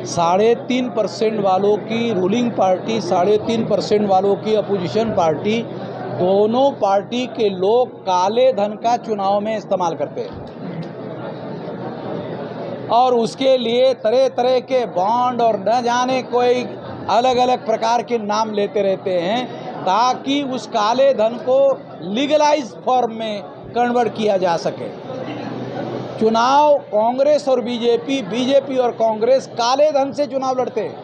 3.5% वालों की ruling party, 3.5% वालों की अपोजिशन पार्टी, दोनों पार्टी के लोग काले धन का चुनाव में इस्तेमाल करते हैं और उसके लिए तरह तरह के बॉन्ड और न जाने कोई अलग अलग प्रकार के नाम लेते रहते हैं ताकि उस काले धन को लीगलाइज फॉर्म में कन्वर्ट किया जा सके। चुनाव कांग्रेस और बीजेपी और कांग्रेस काले धन से चुनाव लड़ते हैं।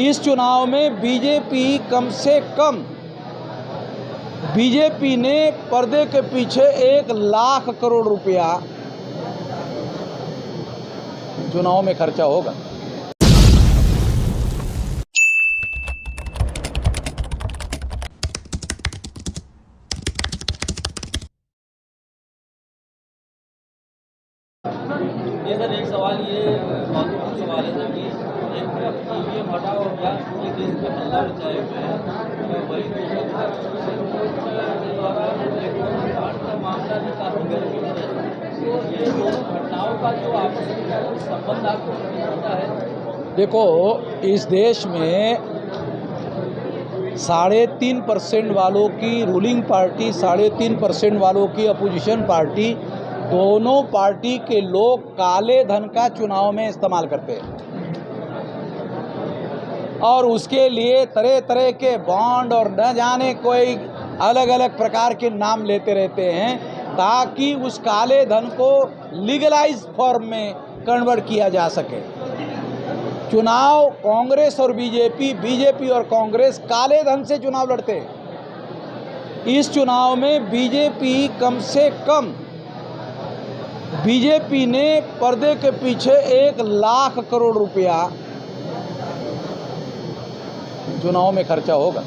इस चुनाव में बीजेपी ने पर्दे के पीछे 1 लाख करोड़ रुपया चुनाव में खर्चा होगा। ये सर एक सवाल ये महत्वपूर्ण सवाल है सर कि एक तरफ ईवीएम हटाओ अभियान पूरे देश में हल्ला मचाए हुए हैं, वही दूसरी तरफ के द्वारा इलेक्ट्रॉनिक कार्ड का मामला भी काफी गर्मी में है। तो ये दोनों घटनाओं का जो आपस में संबंध आपको होता है? देखो, इस देश में 3.5% वालों की रूलिंग पार्टी, 3.5% वालों की अपोजिशन पार्टी, दोनों पार्टी के लोग काले धन का चुनाव में इस्तेमाल करते हैं और उसके लिए तरह तरह के बॉन्ड और न जाने कोई अलग अलग प्रकार के नाम लेते रहते हैं ताकि उस काले धन को लीगलाइज फॉर्म में कन्वर्ट किया जा सके। चुनाव कांग्रेस और बीजेपी और कांग्रेस काले धन से चुनाव लड़ते हैं। इस चुनाव में बीजेपी ने पर्दे के पीछे 1 लाख करोड़ रुपया चुनाव में खर्चा होगा।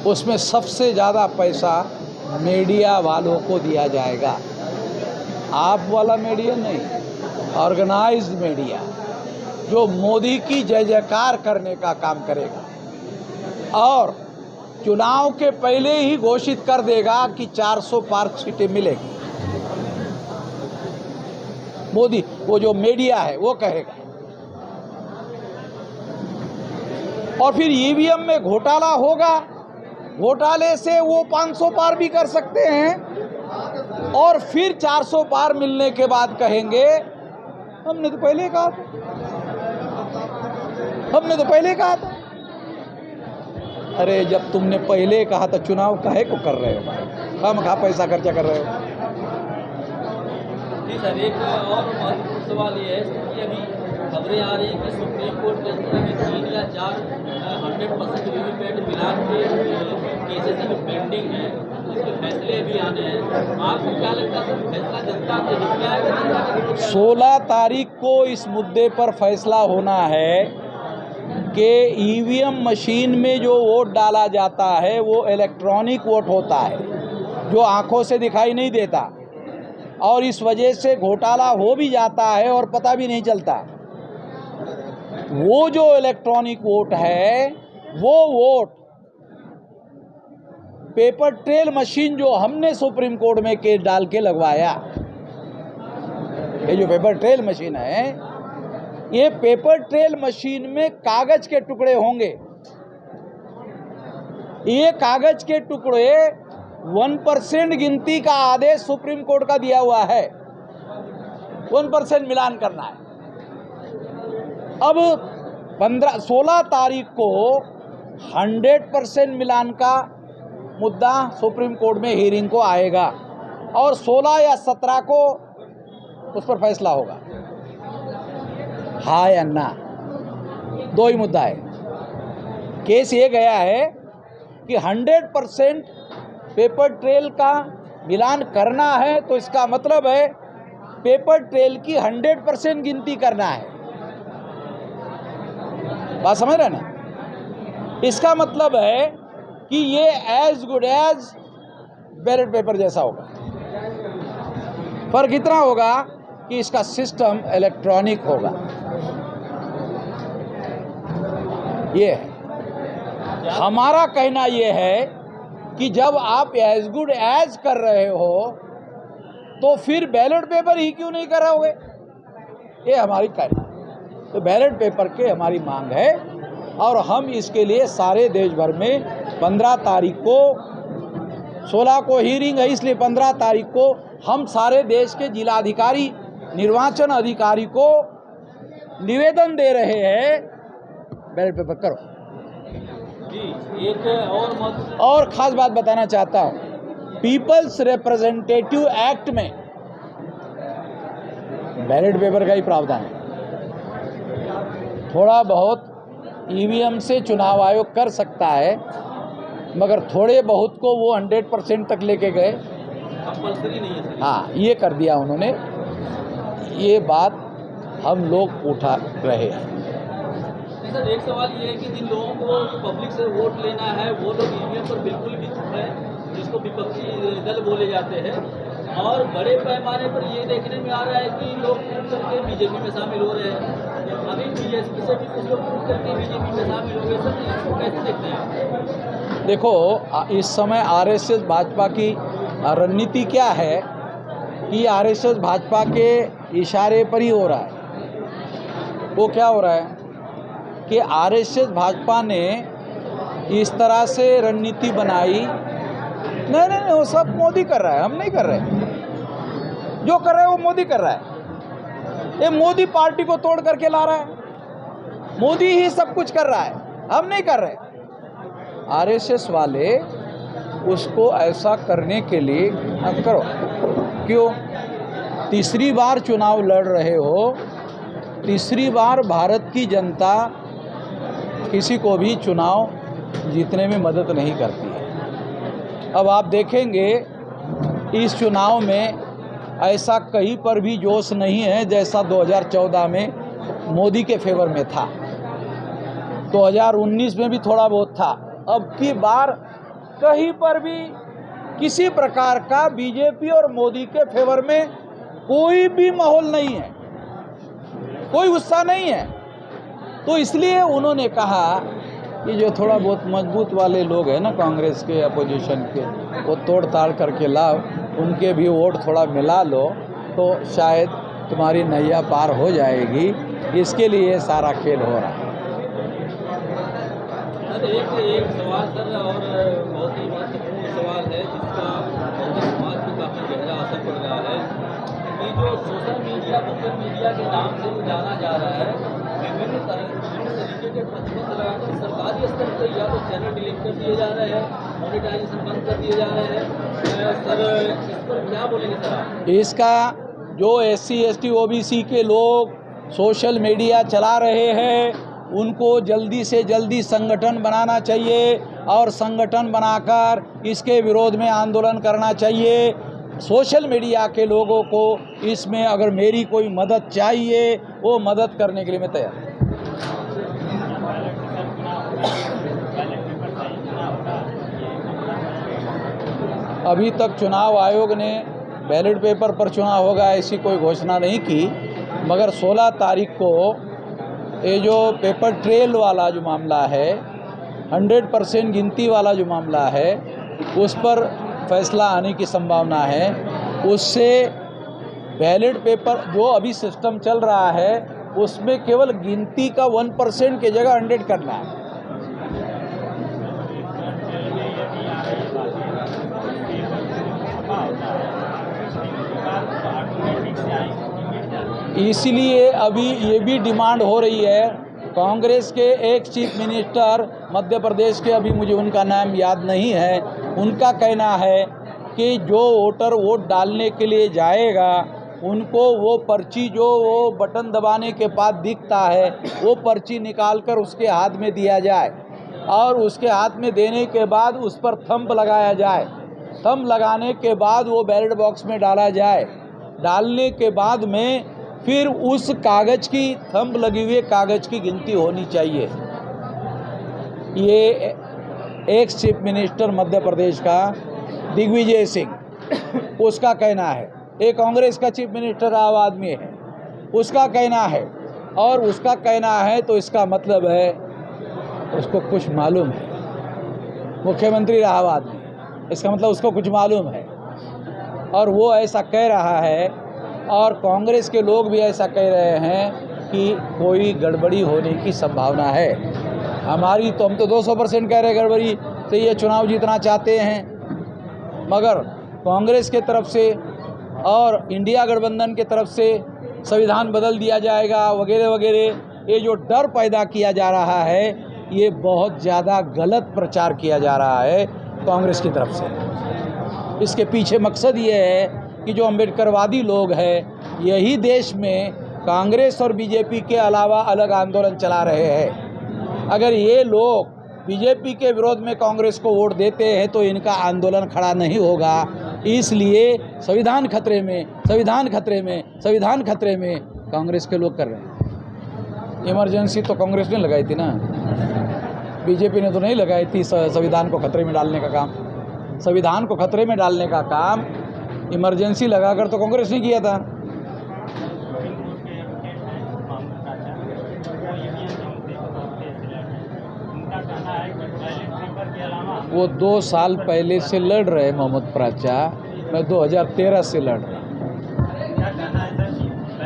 उसमें सबसे ज़्यादा पैसा मीडिया वालों को दिया जाएगा। आप वाला मीडिया नहीं, ऑर्गेनाइज्ड मीडिया जो मोदी की जय जयकार करने का काम करेगा और चुनाव के पहले ही घोषित कर देगा कि 400 पार सीटें मिलेगी। मोदी, वो जो मीडिया है वो कहेगा। और फिर ईवीएम में घोटाला होगा, घोटाले से वो 500 पार भी कर सकते हैं और फिर 400 पार मिलने के बाद कहेंगे हमने तो पहले कहा था। अरे जब तुमने पहले कहा था चुनाव काहे को कर रहे हो? हम कहाँ पैसा खर्चा कर रहे हो? जी सर, एक और महत्वपूर्ण सवाल ये है कि अभी खबरें आ रही हैं कि सुप्रीम कोर्ट के अंदर में 3 या 4 100% वीवीपैट मिलान के केसेस अभी पेंडिंग है, उसके फैसले भी आने हैं। आपको क्या लगता है सर, फैसला जनता के हित में आएगा? 16 तारीख को इस मुद्दे पर फैसला होना है कि ईवीएम मशीन में जो वोट डाला जाता है वो इलेक्ट्रॉनिक वोट होता है जो आंखों से दिखाई नहीं देता और इस वजह से घोटाला हो भी जाता है और पता भी नहीं चलता। वो जो इलेक्ट्रॉनिक वोट है वो वोट पेपर ट्रेल मशीन जो हमने सुप्रीम कोर्ट में केस डाल के लगवाया, ये जो पेपर ट्रेल मशीन है, ये पेपर ट्रेल मशीन में कागज के टुकड़े होंगे। ये कागज के टुकड़े 1% गिनती का आदेश सुप्रीम कोर्ट का दिया हुआ है, 1% मिलान करना है। अब 16 तारीख को 100% मिलान का मुद्दा सुप्रीम कोर्ट में हियरिंग को आएगा और 16 या 17 को उस पर फैसला होगा, हाँ या ना। 2 ही मुद्दा है। केस ये गया है कि 100% पेपर ट्रेल का मिलान करना है तो इसका मतलब है पेपर ट्रेल की 100% गिनती करना है। बात समझ रहे ना? इसका मतलब है कि ये as good as ballot paper जैसा होगा। फर्क इतना होगा कि इसका सिस्टम इलेक्ट्रॉनिक होगा। ये है हमारा कहना। ये है कि जब आप एज गुड एज कर रहे हो तो फिर बैलेट पेपर ही क्यों नहीं कराओगे? ये हमारी कहना है। तो बैलेट पेपर के हमारी मांग है और हम इसके लिए सारे देश भर में 15 तारीख को, 16 को हीयरिंग है, इसलिए 15 तारीख को हम सारे देश के जिलाधिकारी, निर्वाचन अधिकारी को निवेदन दे रहे हैं, बैलेट पेपर करो। जी, एक और खास बात बताना चाहता हूं, पीपल्स रिप्रेजेंटेटिव एक्ट में बैलेट पेपर का ही प्रावधान है। थोड़ा बहुत ईवीएम से चुनाव आयोग कर सकता है, मगर थोड़े बहुत को वो 100% तक लेके गए। कंपल्सरी नहीं है। हाँ, ये कर दिया उन्होंने। ये बात हम लोग उठा रहे हैं। सर, एक सवाल ये है कि जिन लोगों को पब्लिक से वोट लेना है वो लोग ईवीएम पर बिल्कुल भी चुप है, जिसको विपक्षी दल बोले जाते हैं, और बड़े पैमाने पर ये देखने में आ रहा है कि लोग कूद करके बीजेपी में शामिल हो रहे हैं। अभी बीएसपी से भी कुछ लोग कूद करके बीजेपी में शामिल हो गए। सर, इसको कैसे देखते हैं? देखो, इस समय आरएसएस भाजपा की रणनीति क्या है कि आरएसएस भाजपा के इशारे पर ही हो रहा है। वो क्या हो रहा है कि आरएसएस भाजपा ने इस तरह से रणनीति बनाई। नहीं, वो सब मोदी कर रहा है, हम नहीं कर रहे। जो कर रहा है वो मोदी कर रहा है। ये मोदी पार्टी को तोड़ करके ला रहा है, मोदी ही सब कुछ कर रहा है, हम नहीं कर रहे। आरएसएस वाले उसको ऐसा करने के लिए अब करो। क्यों? तीसरी बार चुनाव लड़ रहे हो, तीसरी बार भारत की जनता किसी को भी चुनाव जीतने में मदद नहीं करती है। अब आप देखेंगे इस चुनाव में ऐसा कहीं पर भी जोश नहीं है जैसा 2014 में मोदी के फेवर में था, 2019 में भी थोड़ा बहुत था। अब की बार कहीं पर भी किसी प्रकार का बीजेपी और मोदी के फेवर में कोई भी माहौल नहीं है, कोई उत्साह नहीं है। तो इसलिए उन्होंने कहा कि जो थोड़ा बहुत मजबूत वाले लोग हैं ना, कांग्रेस के, अपोजिशन के, वो तोड़ ताड़ करके लाओ, उनके भी वोट थोड़ा मिला लो तो शायद तुम्हारी नैया पार हो जाएगी। इसके लिए सारा खेल हो रहा है। सर, एक सवाल सर, और बहुत ही महत्वपूर्ण सवाल है जिसका समाज पर काफ़ी गहरा असर पड़ रहा है कि जो सोशल मीडिया, मीडिया के नाम से जाना जा रहा है, विभिन्न तरीके के प्रतिबंध लगाकर सरकारी स्तर पर या तो चैनल डिलीट कर दिए जा रहे हैं, मोनेटाइजेशन बंद कर दिए जा रहे हैं। सर, इस पर क्या बोलेंगे सर आप? इसका जो SC ST OBC के लोग सोशल मीडिया चला रहे हैं, उनको जल्दी से जल्दी संगठन बनाना चाहिए और संगठन बनाकर इसके विरोध में आंदोलन करना चाहिए। सोशल मीडिया के लोगों को इसमें अगर मेरी कोई मदद चाहिए, वो मदद करने के लिए मैं तैयार हूँ। अभी तक चुनाव आयोग ने बैलेट पेपर पर चुनाव होगा ऐसी कोई घोषणा नहीं की, मगर 16 तारीख को ये जो पेपर ट्रेल वाला जो मामला है, 100% गिनती वाला जो मामला है, उस पर फैसला आने की संभावना है। उससे बैलेट पेपर जो अभी सिस्टम चल रहा है उसमें केवल गिनती का 1% की जगह 100 करना है। इसलिए अभी ये भी डिमांड हो रही है, कांग्रेस के एक चीफ मिनिस्टर मध्य प्रदेश के, अभी मुझे उनका नाम याद नहीं है, उनका कहना है कि जो वोटर वोट डालने के लिए जाएगा उनको वो पर्ची जो वो बटन दबाने के बाद दिखता है, वो पर्ची निकालकर उसके हाथ में दिया जाए और उसके हाथ में देने के बाद उस पर थंब लगाया जाए। थंब लगाने के बाद वो बैलेट बॉक्स में डाला जाए। डालने के बाद में फिर उस कागज़ की, थंब लगी हुए कागज़ की गिनती होनी चाहिए। ये ex chief minister Madhya Pradesh का दिग्विजय सिंह, उसका कहना है। एक कांग्रेस का चीफ मिनिस्टर आम आदमी है, उसका कहना है। और उसका कहना है तो इसका मतलब है उसको कुछ मालूम है। मुख्यमंत्री रहा हुआ आदमी, इसका मतलब उसको कुछ मालूम है। और वो ऐसा कह रहा है और कांग्रेस के लोग भी ऐसा कह रहे हैं कि कोई गड़बड़ी होने की संभावना है। हमारी तो हम तो 200% कह रहे हैं गड़बड़ी से ये चुनाव जीतना चाहते हैं, मगर कांग्रेस के तरफ से और इंडिया गठबंधन के तरफ से संविधान बदल दिया जाएगा वगैरह वगैरह, ये जो डर पैदा किया जा रहा है ये बहुत ज़्यादा गलत प्रचार किया जा रहा है कांग्रेस की तरफ से। इसके पीछे मकसद ये है कि जो अम्बेडकरवादी लोग हैं यही देश में कांग्रेस और बीजेपी के अलावा अलग आंदोलन चला रहे हैं। अगर ये लोग बीजेपी के विरोध में कांग्रेस को वोट देते हैं तो इनका आंदोलन खड़ा नहीं होगा। इसलिए संविधान खतरे में, संविधान खतरे में, संविधान खतरे में कांग्रेस के लोग कर रहे हैं। इमरजेंसी तो कांग्रेस ने लगाई थी ना, बीजेपी ने तो नहीं लगाई थी संविधान को खतरे में डालने का काम। संविधान को खतरे में डालने का काम इमरजेंसी लगाकर तो कांग्रेस ने किया था। वो 2 साल पहले से लड़ रहे मोहम्मद प्राचा, मैं 2013 से लड़ रहा हूँ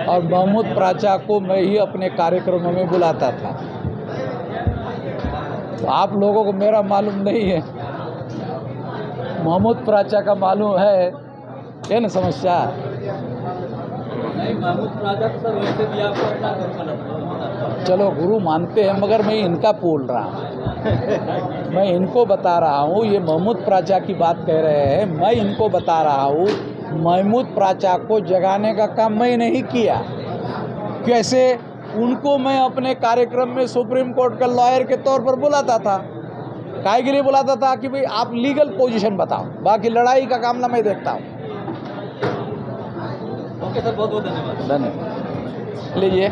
और मोहम्मद प्राचा को मैं ही अपने कार्यक्रमों में बुलाता था। तो आप लोगों को मेरा मालूम नहीं है, मोहम्मद प्राचा का मालूम है ना समस्या। नहीं, महमूद प्राचा तो सर वैसे भी आपको अपना गुरु लगता है। चलो गुरु मानते हैं, मगर मैं इनका बोल रहा हूँ, मैं इनको बता रहा हूँ। ये महमूद प्राचा की बात कह रहे हैं, मैं इनको बता रहा हूँ महमूद प्राचा को जगाने का काम मैं नहीं किया। कैसे? उनको मैं अपने कार्यक्रम में सुप्रीम कोर्ट का लॉयर के तौर पर बुलाता था। काहे के लिए बुलाता था? कि भाई आप लीगल पोजीशन बताओ, बाकी लड़ाई का काम ना मैं देखता हूँ। ओके सर, बहुत बहुत धन्यवाद। धन्यवाद। लीजिए।